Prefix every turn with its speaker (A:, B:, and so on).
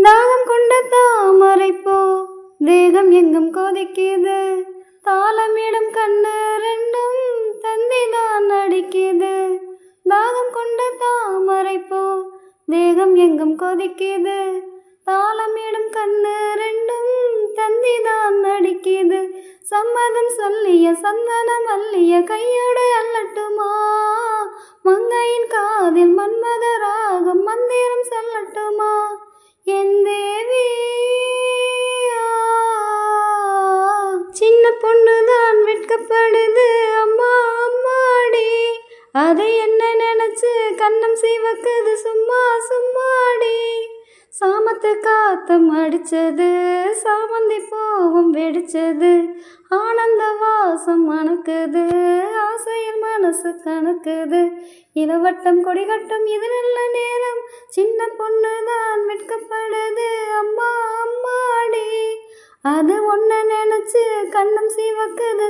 A: தாகம் கொண்ட தாமரைப்பூ தேகம் எங்கும் கொதிக்குது, தாளமிடும் கண்ணு ரெண்டும் தந்திதான் அடிக்குது. தாகம் கொண்ட தாமரைப்பூ தேகம் எங்கும் கொதிக்குது, தாளமிடும் கண்ணு ரெண்டும் தந்திதான் அடிக்குது. சம்மதம் சொல்லிய சந்தனம் அள்ளிய கையோடு அல்லட்டுமா, மங்கையின் காதில் மன்மத ராகம் மந்திரம் சொல்லட்டுமா. என் தேவி சின்ன பொண்ணுதான் வெட்கப்படுது அம்மா அம்மாடி, அது என்ன நினைச்சு கண்ணம் சிவக்குது சும்மா சும்மாடி. சாமத்து காத்தம் அடிச்சது, சாமந்தி பூவும் வெடிச்சது, ஆனந்த வாசம் மணக்குது, ஆசையில் மனசு கணக்குது. இளவட்டம் கொடிகட்டும் இது நல்ல நேரம், சின்ன பொண்ணுதான் வெட்கப்படுது அம்மா அம்மாடி, அது ஒன்ன நினைச்சு கண்ணம் சிவக்குது